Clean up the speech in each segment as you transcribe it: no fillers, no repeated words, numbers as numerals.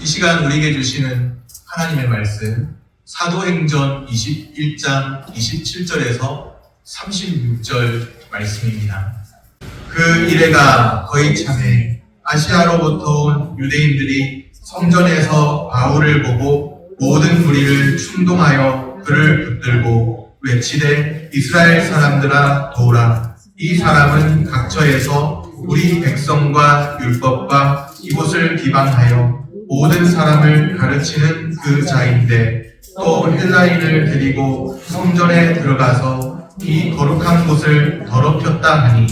시간 우리에게 주시는 하나님의 말씀 사도행전 21장 27절에서 36절 말씀입니다. 그 이래가 거의 참에 아시아로부터 온 유대인들이 성전에서 바울을 보고 모든 무리를 충동하여 그를 붙들고 외치되 이스라엘 사람들아 도우라. 이 사람은 각처에서 우리 백성과 율법과 이곳을 비방하여 모든 사람을 가르치는 그 자인데 또 헬라인을 데리고 성전에 들어가서 이 거룩한 곳을 더럽혔다 하니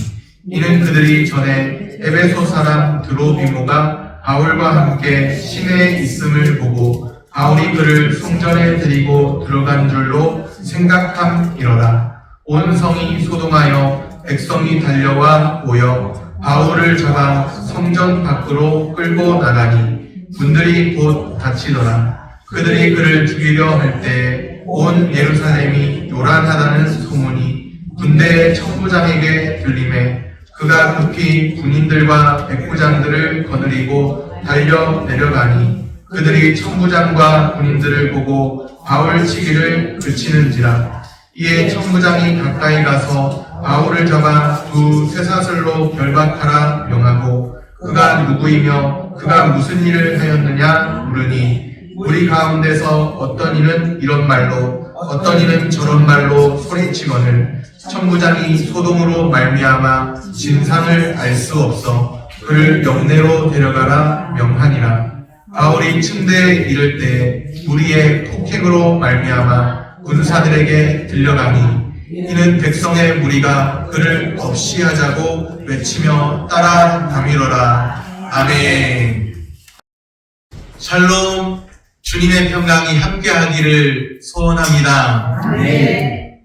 이는 그들이 전에 에베소 사람 드로비모가 바울과 함께 시내에 있음을 보고 바울이 그를 성전에 데리고 들어간 줄로 생각함이러라. 온 성이 소동하여 백성이 달려와 모여 바울을 잡아 성전 밖으로 끌고 나가니 문들이 곧 닫히더라. 그들이 그를 죽이려 할 때 온 예루살렘이 요란하다는 소문이 군대의 천부장에게 들리매 그가 급히 군인들과 백부장들을 거느리고 달려 내려가니 그들이 천부장과 군인들을 보고 바울 치기를 그치는지라. 이에 천부장이 가까이 가서 바울을 잡아 두 쇠사슬로 결박하라 명하고 그가 누구이며 그가 무슨 일을 하였느냐 물으니 우리 가운데서 어떤 이는 이런 말로 어떤 이는 저런 말로 소리치거늘 천부장이 소동으로 말미암아 진상을 알 수 없어 그를 영내로 데려가라 명하니라. 바울이 층대에 이를 때 무리의 폭행으로 말미암아 군사들에게 들려가니 이는 백성의 무리가 그를 없이하자고 외치며 따라다밀어라. 아멘. 샬롬. 주님의 평강이 함께하기를 소원합니다. 아멘.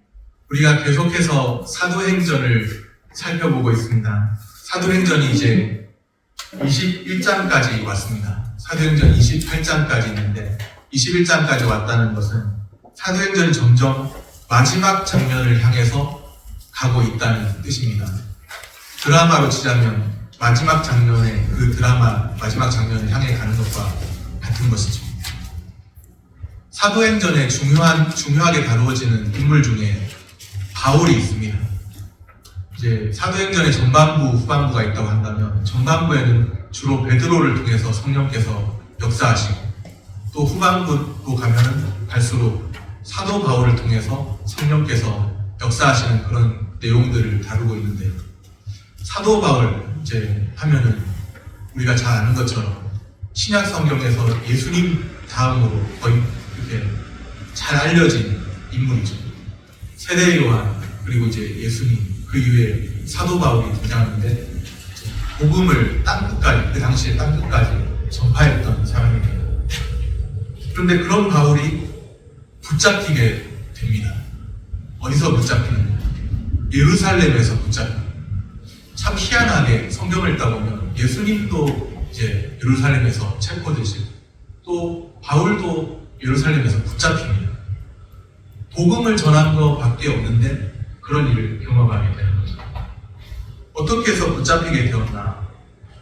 우리가 계속해서 사도행전을 살펴보고 있습니다. 사도행전이 이제 21장까지 왔습니다. 사도행전 28장까지 있는데 21장까지 왔다는 것은 사도행전이 점점 마지막 장면을 향해서 가고 있다는 뜻입니다. 드라마로 치자면 마지막 장면에 그 드라마 마지막 장면을 향해 가는 것과 같은 것이죠. 사도행전에 중요하게 다루어지는 인물 중에 바울이 있습니다. 이제 사도행전의 전반부, 후반부가 있다고 한다면 전반부에는 주로 베드로를 통해서 성령께서 역사하시고 또 후반부로 가면은 갈수록 사도 바울을 통해서 성령께서 역사하시는 그런 내용들을 다루고 있는데 사도 바울 이제 하면은 우리가 잘 아는 것처럼 신약 성경에서 예수님 다음으로 거의 이렇게 잘 알려진 인물이죠. 세례 요한 그리고 이제 예수님 그 이후에 사도 바울이 등장하는데 복음을 땅끝까지 그 당시에 땅끝까지 전파했던 사람입니다. 그런데 그런 바울이 붙잡히게 됩니다. 어디서 붙잡히느냐? 예루살렘에서 붙잡힙니다. 참 희한하게 성경을 읽다 보면 예수님도 이제 예루살렘에서 체포되시고 또 바울도 예루살렘에서 붙잡힙니다. 복음을 전한 것밖에 없는데 그런 일을 경험하게 되는 거죠. 어떻게 해서 붙잡히게 되었나?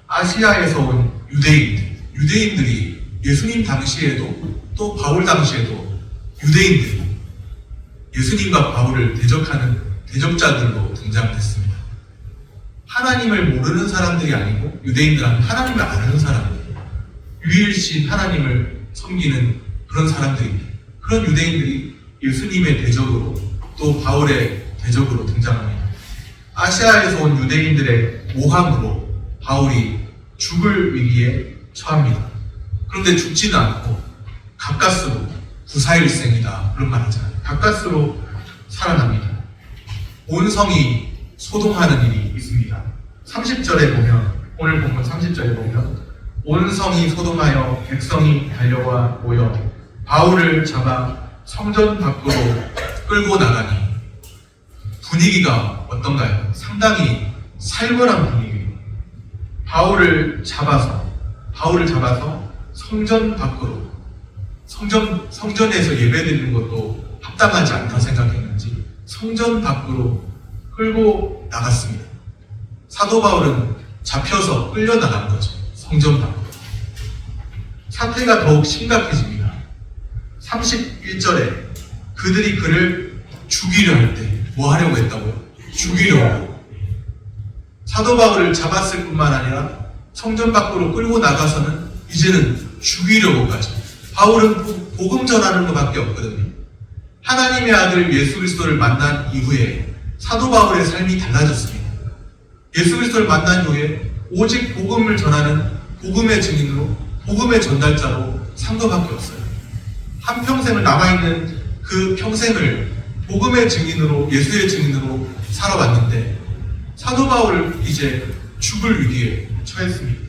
아시아에서 온 유대인들이 예수님 당시에도 또 바울 당시에도 유대인들이 예수님과 바울을 대적하는 대적자들로 등장했습니다. 하나님을 모르는 사람들이 아니고 유대인들은 하나님을 아는 사람들, 유일신 하나님을 섬기는 그런 사람들입니다. 그런 유대인들이 예수님의 대적으로 또 바울의 대적으로 등장합니다. 아시아에서 온 유대인들의 모함으로 바울이 죽을 위기에 처합니다. 그런데 죽지는 않고 가까스로 구사일생이다 그런 말 하잖아요. 가까스로 살아납니다. 온 성이 소동하는 일이 있습니다. 30절에 보면 오늘 본문 30절에 보면 온 성이 소동하여 백성이 달려와 모여 바울을 잡아 성전 밖으로 끌고 나가니 분위기가 어떤가요? 상당히 살벌한 분위기입니다. 바울을 잡아서 성전 밖으로 성전에서 예배드리는 것도 합당하지 않다 생각했는지 성전 밖으로 끌고 나갔습니다. 사도 바울은 잡혀서 끌려 나간 거죠. 성전 밖으로. 사태가 더욱 심각해집니다. 31절에 그들이 그를 죽이려 할 때 뭐 하려고 했다고요? 죽이려고. 사도 바울을 잡았을 뿐만 아니라 성전 밖으로 끌고 나가서는 이제는 죽이려고까지. 바울은 복음 전하는 것밖에 없거든요. 하나님의 아들 예수 그리스도를 만난 이후에 사도 바울의 삶이 달라졌습니다. 예수 그리스도를 만난 후에 오직 복음을 전하는 복음의 증인으로, 복음의 전달자로 산 것밖에 없어요. 한평생을 남아있는 그 평생을 복음의 증인으로, 예수의 증인으로 살아왔는데 사도 바울을 이제 죽을 위기에 처했습니다.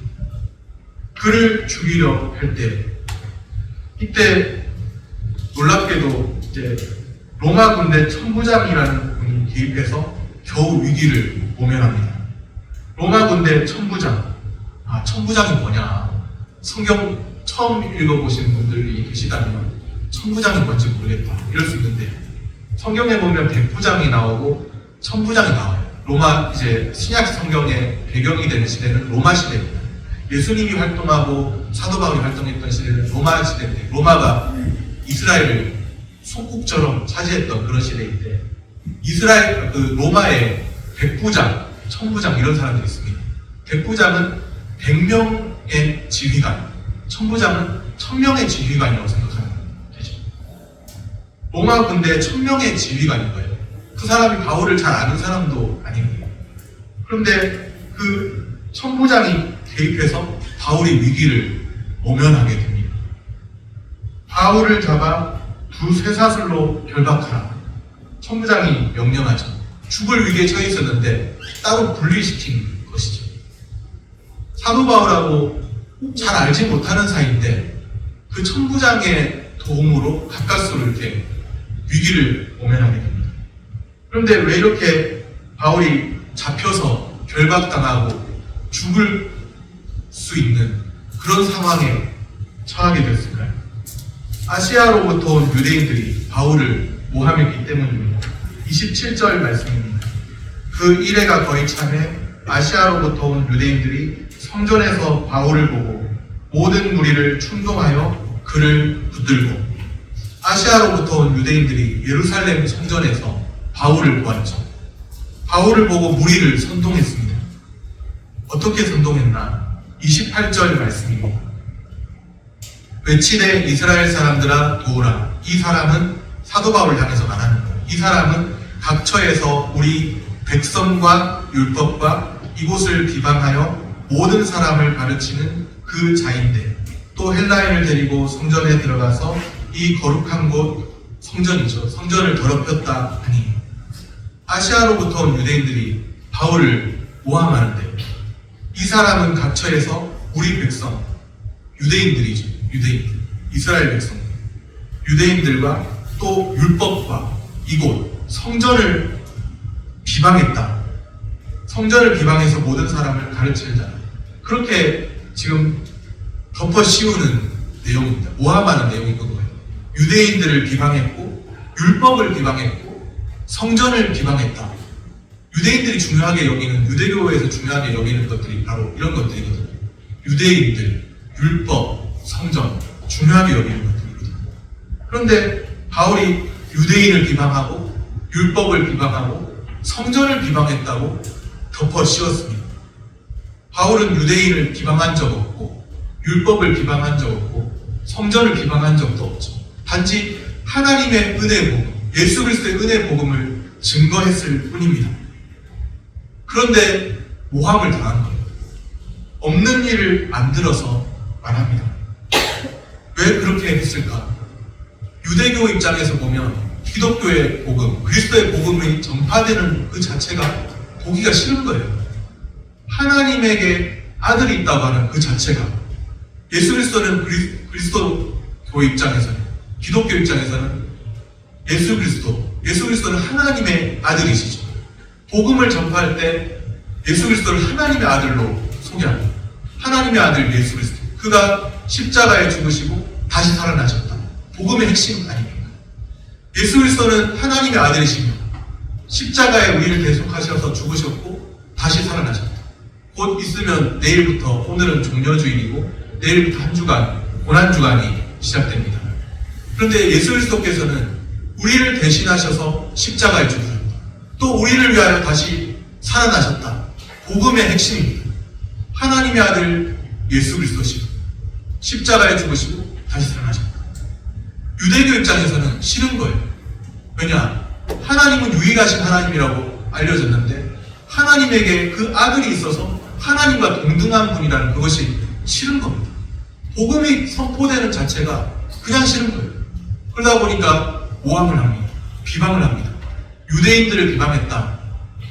그를 죽이려 할 때, 이때 놀랍게도 이제 로마 군대 천부장이라는 분이 개입해서 겨우 위기를 모면합니다. 로마 군대 천부장. 천부장이 뭐냐? 성경 처음 읽어보시는 분들이 계시다면 천부장이 뭔지 모르겠다 이럴 수 있는데, 성경에 보면 백부장이 나오고 천부장이 나와요. 로마, 이제 신약 성경의 배경이 되는 시대는 로마 시대입니다. 예수님이 활동하고 사도 바울이 활동했던 시대는 로마 시대인데, 로마가 이스라엘을 속국처럼 차지했던 그런 시대인데, 로마의 백부장, 천부장 이런 사람들이 있습니다. 백부장은 100명의 지휘관, 천부장은 1000명의 지휘관이라고 생각하면 되죠. 로마 군대 1000명의 지휘관인 거예요. 그 사람이 바울을 잘 아는 사람도 아닙니다. 그런데 그 천부장이 개입해서 바울이 위기를 모면하게 됩니다. 바울을 잡아 두 쇠사슬로 결박하라. 천부장이 명령하죠. 죽을 위기에 처해 있었는데 따로 분리시킨 것이죠. 사도 바울하고 잘 알지 못하는 사이인데 그 천부장의 도움으로 가까스로 이렇게 위기를 모면하게 됩니다. 그런데 왜 이렇게 바울이 잡혀서 결박당하고 죽을 수 있는 그런 상황에 처하게 됐을까요? 아시아로부터 온 유대인들이 바울을 모함했기 때문입니다. 27절 말씀입니다. 그 이래가 거의 참에 아시아로부터 온 유대인들이 성전에서 바울을 보고 모든 무리를 충동하여 그를 붙들고, 아시아로부터 온 유대인들이 예루살렘 성전에서 바울을 보았죠. 바울을 보고 무리를 선동했습니다. 어떻게 선동했나? 28절 말씀입니다. 외치되 이스라엘 사람들아 도우라. 이 사람은 사도 바울을 향해서 말하는 거예요. 이 사람은 각처에서 우리 백성과 율법과 이곳을 비방하여 모든 사람을 가르치는 그 자인데, 또 헬라인을 데리고 성전에 들어가서 이 거룩한 곳 성전이죠. 성전을 더럽혔다 하니, 아시아로부터 온 유대인들이 바울을 모함하는데, 이 사람은 각처에서 우리 백성, 유대인들이죠. 유대인, 이스라엘 백성, 유대인들과 또 율법과 이곳 성전을 비방했다. 성전을 비방해서 모든 사람을 가르칠 자. 그렇게 지금 덮어 씌우는 내용입니다. 모함하는 내용인 거예요. 유대인들을 비방했고, 율법을 비방했고, 성전을 비방했다. 유대인들이 중요하게 여기는, 유대교에서 중요하게 여기는 것들이 바로 이런 것들이거든요. 유대인들, 율법, 성전, 중요하게 여기는 것들이거든요. 그런데 바울이 유대인을 비방하고, 율법을 비방하고, 성전을 비방했다고 덮어 씌웠습니다. 바울은 유대인을 비방한 적 없고, 율법을 비방한 적 없고, 성전을 비방한 적도 없죠. 단지 하나님의 은혜 복음, 예수 그리스도의 은혜 복음을 증거했을 뿐입니다. 그런데 모함을 당한 거예요. 없는 일을 만들어서 말합니다. 왜 그렇게 했을까? 유대교 입장에서 보면 기독교의 복음, 그리스도의 복음이 전파되는 그 자체가 보기가 싫은 거예요. 하나님에게 아들이 있다고 하는 그 자체가, 예수 그리스도는 그리스도교 입장에서는, 기독교 입장에서는 예수 그리스도는 하나님의 아들이시죠. 복음을 전파할 때 예수 그리스도를 하나님의 아들로 소개합니다. 하나님의 아들 예수 그리스도, 그가 십자가에 죽으시고 다시 살아나셨다. 복음의 핵심 아닙니까? 예수 그리스도는 하나님의 아들이시며 십자가에 우리를 대속하셔서 죽으셨고 다시 살아나셨다. 곧 있으면 내일부터, 오늘은 종려주일이고 내일부터 한 주간 고난주간이 시작됩니다. 그런데 예수 그리스도께서는 우리를 대신하셔서 십자가에 죽으셨다. 또 우리를 위하여 다시 살아나셨다. 복음의 핵심입니다. 하나님의 아들 예수 그리스도시고 십자가에 죽으시고 다시 살아나셨다. 유대교 입장에서는 싫은 거예요. 왜냐? 하나님은 유일하신 하나님이라고 알려졌는데 하나님에게 그 아들이 있어서 하나님과 동등한 분이라는 그것이 싫은 겁니다. 복음이 선포되는 자체가 그냥 싫은 거예요. 그러다 보니까 모함을 합니다. 비방을 합니다. 유대인들을 비방했다.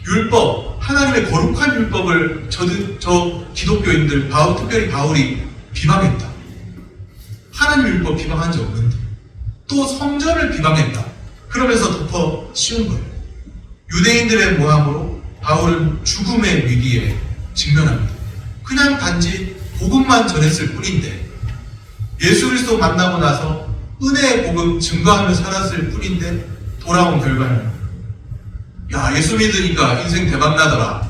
율법, 하나님의 거룩한 율법을 저 기독교인들, 특별히 바울이 비방했다. 하나님 율법 비방한 적 없는데 또 성전을 비방했다. 그러면서 덮어 씌운 거예요. 유대인들의 모함으로 바울은 죽음의 위기에 직면합니다. 그냥 단지 복음만 전했을 뿐인데 예수 그리스도 만나고 나서 은혜의 복음 증거하며 살았을 뿐인데 돌아온 결과는 야, 예수 믿으니까 인생 대박나더라.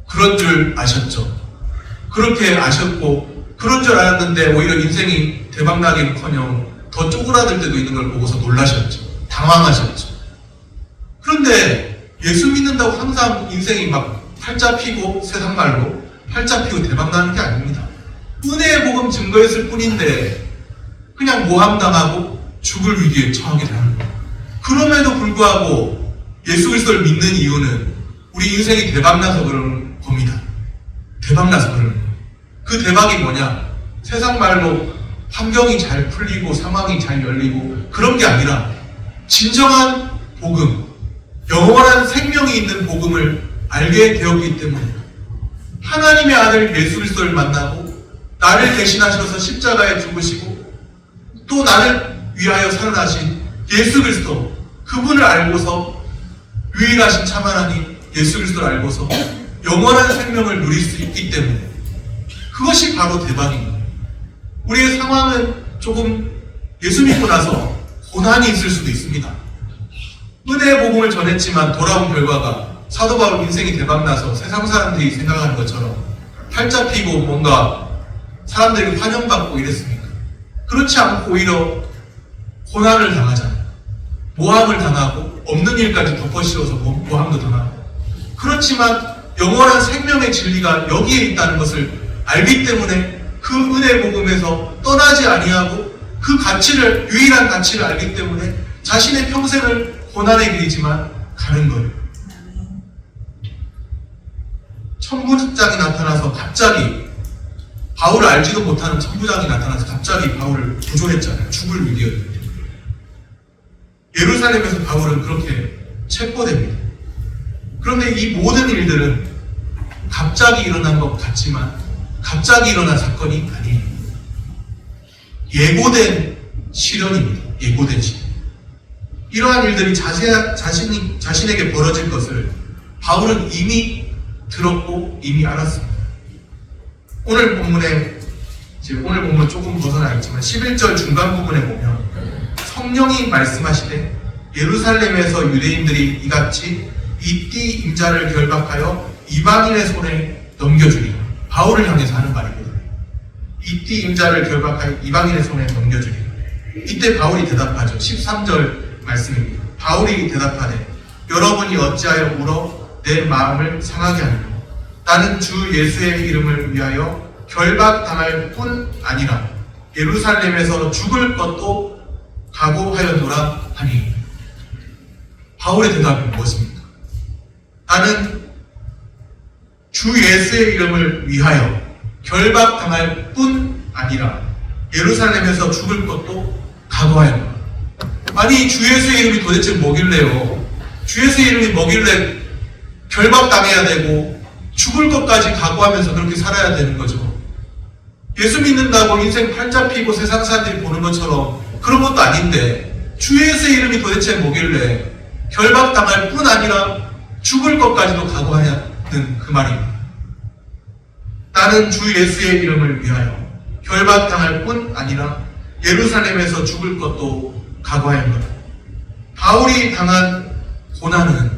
그런 줄 아셨죠? 그렇게 아셨고 그런 줄 알았는데 오히려 인생이 대박나기는커녕 더 쪼그라들 때도 있는 걸 보고서 놀라셨죠. 당황하셨죠. 그런데 예수 믿는다고 항상 인생이 막 팔자 피고 세상 말로 팔자 피고 대박나는 게 아닙니다. 은혜의 복음 증거했을 뿐인데 그냥 모함당하고 죽을 위기에 처하게 되는 거예요. 그럼에도 불구하고 예수 그리스도를 믿는 이유는 우리 인생이 대박나서 그러는 겁니다. 대박나서 그러는 거예요. 그 대박이 뭐냐? 세상 말로 환경이 잘 풀리고 상황이 잘 열리고 그런 게 아니라 진정한 복음, 영원한 생명이 있는 복음을 알게 되었기 때문에 하나님의 아들 예수 그리스도를 만나고 나를 대신하셔서 십자가에 죽으시고 또 나를 위하여 살아나신 예수 그리스도 그분을 알고서 유일하신 참 하나님 예수 그리스도를 알고서 영원한 생명을 누릴 수 있기 때문에 그것이 바로 대박입니다. 우리의 상황은 조금 예수 믿고 나서 고난이 있을 수도 있습니다. 은혜의 복음을 전했지만 돌아온 결과가 사도 바울 인생이 대박나서 세상 사람들이 생각하는 것처럼 팔자 피고 뭔가 사람들에게 환영받고 이랬습니까? 그렇지 않고 오히려 고난을 당하잖아요. 모함을 당하고 없는 일까지 덮어씌워서 모함도 당하고 그렇지만 영원한 생명의 진리가 여기에 있다는 것을 알기 때문에 그 은혜 복음에서 떠나지 아니하고 그 가치를 유일한 가치를 알기 때문에 자신의 평생을 고난의 길이지만 가는 거예요. 천부장이 나타나서 갑자기 바울을 알지도 못하는 천부장이 나타나서 갑자기 바울을 구조했잖아요. 죽을 위기였는데 예루살렘에서 바울은 그렇게 체포됩니다. 그런데 이 모든 일들은 갑자기 일어난 것 같지만 갑자기 일어난 사건이 아니에요. 예고된 시련입니다. 예고된 시련. 이러한 일들이 자신에게 벌어질 것을 바울은 이미 들었고 이미 알았습니다. 오늘 본문 조금 벗어나 있지만 11절 중간 부분에 보면 성령이 말씀하시되 예루살렘에서 유대인들이 이같이 이띠 임자를 결박하여 이방인의 손에 넘겨주리라. 바울을 향해서 하는 말이거든요. 이띠 임자를 결박하여 이방인의 손에 넘겨주리라. 이때 바울이 대답하죠. 13절 말씀입니다. 바울이 대답하되 여러분이 어찌하여 울어 내 마음을 상하게 하느냐. 나는 주 예수의 이름을 위하여 결박당할 뿐 아니라 예루살렘에서 죽을 것도 각오하였노라 하니. 바울의 대답이 무엇입니까? 나는 주 예수의 이름을 위하여 결박당할 뿐 아니라 예루살렘에서 죽을 것도 각오하였노라. 아니 주 예수의 이름이 도대체 뭐길래요? 주 예수의 이름이 뭐길래 결박당해야 되고 죽을 것까지 각오하면서 그렇게 살아야 되는 거죠. 예수 믿는다고 인생 팔자 피고 세상 사람들이 보는 것처럼 그런 것도 아닌데 주 예수의 이름이 도대체 뭐길래 결박당할 뿐 아니라 죽을 것까지도 각오하는 그 말입니다. 나는 주 예수의 이름을 위하여 결박당할 뿐 아니라 예루살렘에서 죽을 것도 각오하였노라. 바울이 당한 고난은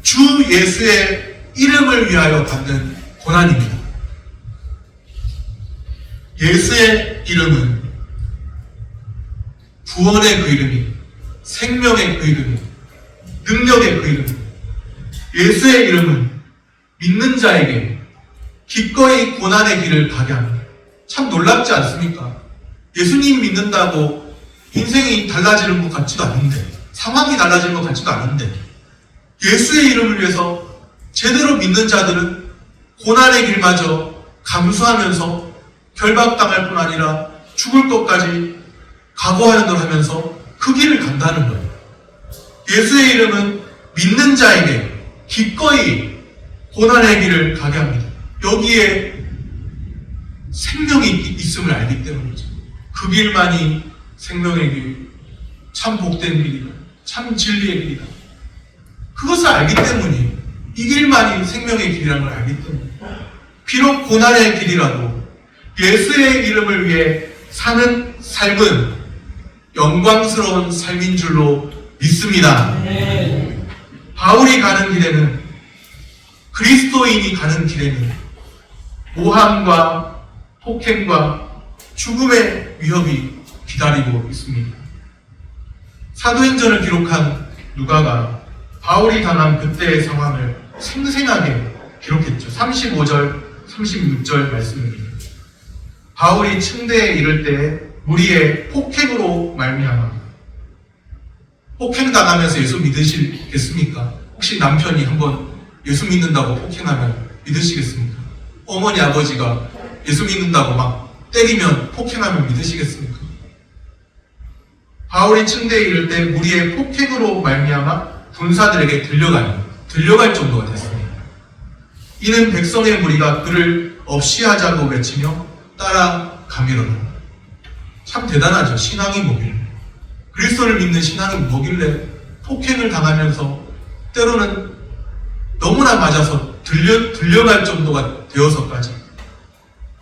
주 예수의 이름을 위하여 받는 고난입니다. 예수의 이름은 구원의 그 이름이, 생명의 그 이름이, 능력의 그 이름이, 예수의 이름은 믿는 자에게 기꺼이 고난의 길을 가게 합니다. 참 놀랍지 않습니까? 예수님 믿는다고 인생이 달라지는 것 같지도 않은데, 상황이 달라지는 것 같지도 않은데, 예수의 이름을 위해서 제대로 믿는 자들은 고난의 길마저 감수하면서 결박당할 뿐 아니라 죽을 것까지 각오하는 걸 하면서 그 길을 간다는 거예요. 예수의 이름은 믿는 자에게 기꺼이 고난의 길을 가게 합니다. 여기에 생명이 있음을 알기 때문이죠. 그 길만이 생명의 길, 참 복된 길이다, 참 진리의 길이다. 그것을 알기 때문이에요. 이 길만이 생명의 길이라는 걸 알기 때문에. 비록 고난의 길이라도 예수의 이름을 위해 사는 삶은 영광스러운 삶인 줄로 믿습니다. 바울이 가는 길에는, 그리스도인이 가는 길에는 모함과 폭행과 죽음의 위협이 기다리고 있습니다. 사도행전을 기록한 누가가 바울이 당한 그때의 상황을 생생하게 기록했죠. 35절, 36절 말씀입니다. 바울이 층대에 이를 때 무리의 폭행으로 말미암아, 폭행당하면서 예수 믿으시겠습니까? 혹시 남편이 한번 예수 믿는다고 폭행하면 믿으시겠습니까? 어머니 아버지가 예수 믿는다고 막 때리면 폭행하면 믿으시겠습니까? 바울이 층대에 이를 때 무리의 폭행으로 말미암아 군사들에게 들려갈 정도가 됐습니다. 이는 백성의 무리가 그를 없이하자고 외치며 따라가미로다. 참 대단하죠. 신앙이 뭐길래, 그리스도를 믿는 신앙이 뭐길래 폭행을 당하면서 때로는 너무나 맞아서 들려갈 정도가 되어서까지,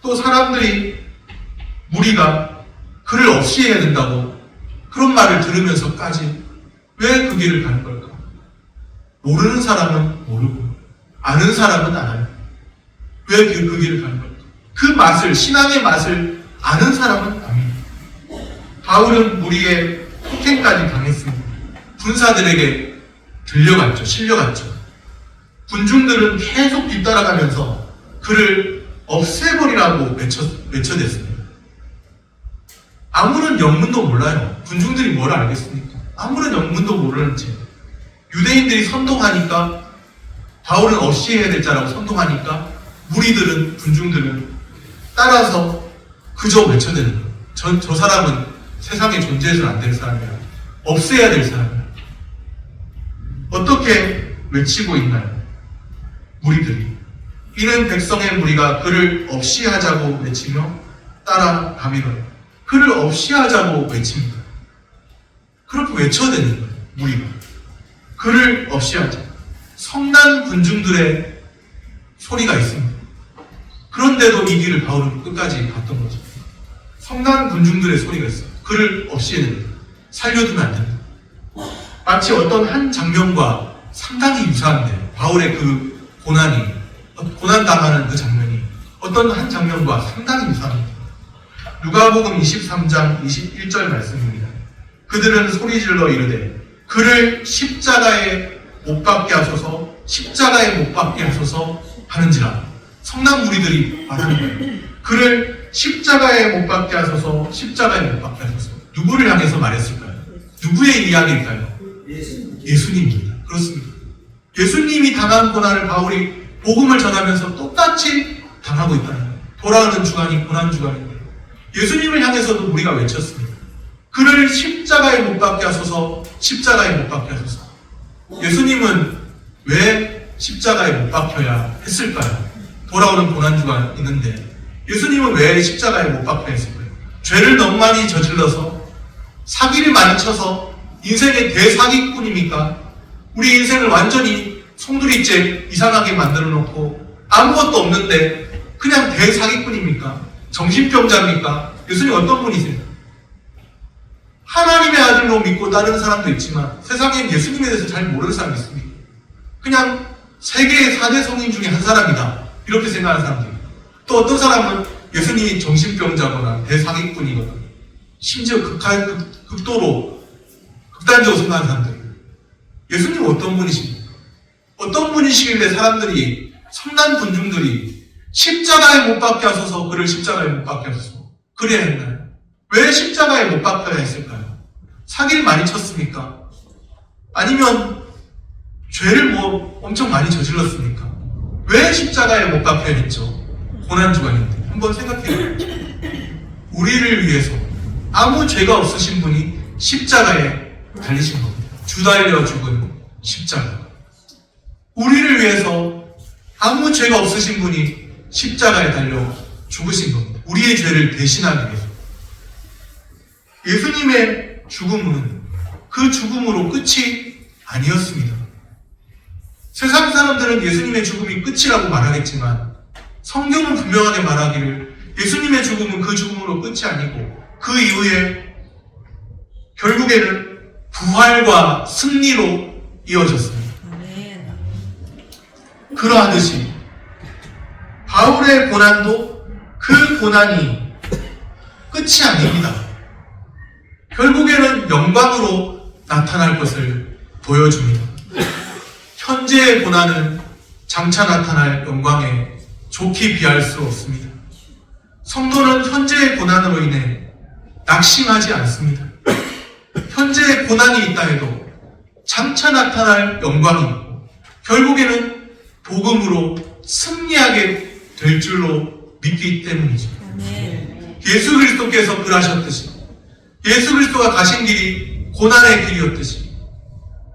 또 사람들이, 무리가 그를 없이 해야 된다고 그런 말을 들으면서까지 왜 그 길을 가는 걸까? 모르는 사람은 모르고 아는 사람은 알아요. 왜 그 길을 가는 걸까? 그 맛을, 신앙의 맛을 아는 사람은 압니다. 바울은 무리의 폭행까지 당했습니다. 군사들에게 들려갔죠. 실려갔죠. 군중들은 계속 뒤따라가면서 그를 없애버리라고 외쳐댔습니다. 아무런 영문도 몰라요. 군중들이 뭘 알겠습니까? 아무런 영문도 모르는지 유대인들이 선동하니까, 바울은 없이 해야 될 자라고 선동하니까 무리들은, 군중들은 따라서 그저 외쳐대는 거예요. 저 사람은 세상에 존재해서는 안 될 사람이야. 없애야 될 사람이야. 어떻게 외치고 있나요? 무리들이. 이는 백성의 무리가 그를 없이 하자고 외치며 따라가미로다. 그를 없이 하자고 외칩니다. 그렇게 외쳐대는 거예요. 무리가. 그를 없이 하자. 성난 군중들의 소리가 있습니다. 그런데도 이 길을 바울은 끝까지 갔던 거죠. 성난 군중들의 소리가 있어요. 그를 없이 해야 됩니다. 살려두면 안 됩니다. 마치 어떤 한 장면과 상당히 유사한데, 바울의 그 고난당하는 그 장면이 어떤 한 장면과 상당히 유사합니다. 누가복음 23장 21절 말씀입니다. 그들은 소리질러 이르되 그를 십자가에 못 박게 하소서, 십자가에 못 박게 하소서 하는지라. 성난 무리들이 말하는 거예요. 그를 십자가에 못 박게 하소서, 십자가에 못 박게 하소서. 누구를 향해서 말했을까요? 누구의 이야기일까요? 예수님입니다. 그렇습니다. 예수님이 당한 고난을 바울이 복음을 전하면서 똑같이 당하고 있다는 거예요. 돌아오는 주간이 고난 주간인데 예수님을 향해서도 우리가 외쳤습니다. 그를 십자가에 못 박게 하소서, 십자가에 못 박게 하소서. 예수님은 왜 십자가에 못 박혀야 했을까요? 돌아오는 고난주가 있는데 예수님은 왜 십자가에 못 박혀야 했을까요? 죄를 너무 많이 저질러서, 사기를 많이 쳐서 인생의 대사기꾼입니까? 우리 인생을 완전히 송두리째 이상하게 만들어 놓고 아무것도 없는데 그냥 대사기꾼입니까? 정신병자입니까? 예수님 어떤 분이세요? 하나님의 아들로 믿고 따르는 사람도 있지만 세상엔 예수님에 대해서 잘 모르는 사람이 있습니다. 그냥 세계의 4대 성인 중에 한 사람이다, 이렇게 생각하는 사람도 있고, 또 어떤 사람은 예수님 예수님이 정신병자거나 대사기꾼이거나 심지어 극도로 극단적으로 생각하는 사람들, 예수님 어떤 분이십니까? 어떤 분이시길래 사람들이, 선난 군중들이 십자가에 못 박게 하소서, 그를 십자가에 못 박게 하소서 그래야 했나요? 왜 십자가에 못 박혀야 했을까요? 사기를 많이 쳤습니까? 아니면 죄를 엄청 많이 저질렀습니까? 왜 십자가에 못 박혀야 했죠? 고난주간인데 한번 생각해요. 우리를 위해서 아무 죄가 없으신 분이 십자가에 달리신 겁니다. 주달려 죽은 십자가. 우리를 위해서 아무 죄가 없으신 분이 십자가에 달려 죽으신 겁니다. 우리의 죄를 대신하기 위해서. 예수님의 죽음은 그 죽음으로 끝이 아니었습니다. 세상 사람들은 예수님의 죽음이 끝이라고 말하겠지만 성경은 분명하게 말하기를 예수님의 죽음은 그 죽음으로 끝이 아니고 그 이후에 결국에는 부활과 승리로 이어졌습니다. 그러하듯이 바울의 고난도 그 고난이 끝이 아닙니다. 결국에는 영광으로 나타날 것을 보여줍니다. 현재의 고난은 장차 나타날 영광에 좋게 비할 수 없습니다. 성도는 현재의 고난으로 인해 낙심하지 않습니다. 현재의 고난이 있다 해도 장차 나타날 영광이 있고 결국에는 복음으로 승리하게 될 줄로 믿기 때문이죠. 예수 그리스도께서 그러하셨듯이 예수 그리스도가 가신 길이 고난의 길이었듯이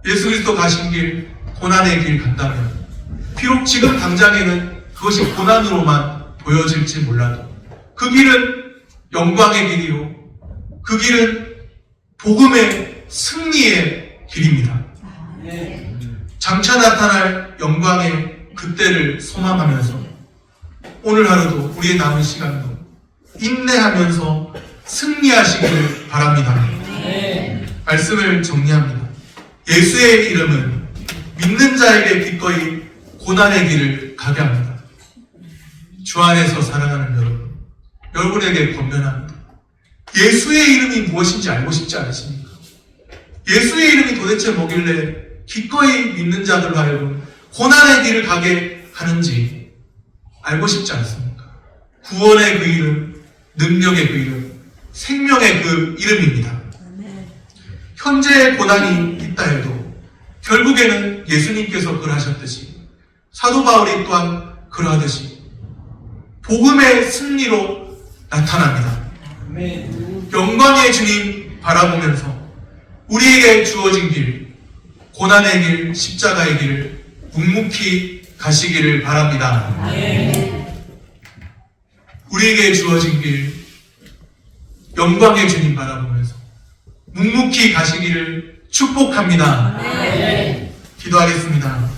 예수 그리스도 가신 길 고난의 길 간다면 비록 지금 당장에는 그것이 고난으로만 보여질지 몰라도 그 길은 영광의 길이요 그 길은 복음의 승리의 길입니다. 장차 나타날 영광의 그때를 소망하면서 오늘 하루도 우리의 남은 시간도 인내하면서 승리하시기를 바랍니다. 말씀을 정리합니다. 예수의 이름은 믿는 자에게 기꺼이 고난의 길을 가게 합니다. 주 안에서 사랑하는 여러분, 여러분에게 권면합니다. 예수의 이름이 무엇인지 알고 싶지 않으십니까? 예수의 이름이 도대체 뭐길래 기꺼이 믿는 자들로 하여금 고난의 길을 가게 하는지 알고 싶지 않습니까? 구원의 그 이름, 능력의 그 이름, 생명의 그 이름입니다. 현재의 고난이 있다 해도 결국에는 예수님께서 그러하셨듯이 사도 바울이 또한 그러하듯이 복음의 승리로 나타납니다. 영광의 주님 바라보면서 우리에게 주어진 길, 고난의 길, 십자가의 길을 묵묵히 가시기를 바랍니다. 우리에게 주어진 길, 영광의 주님 바라보면서 묵묵히 가시기를 축복합니다. 기도하겠습니다.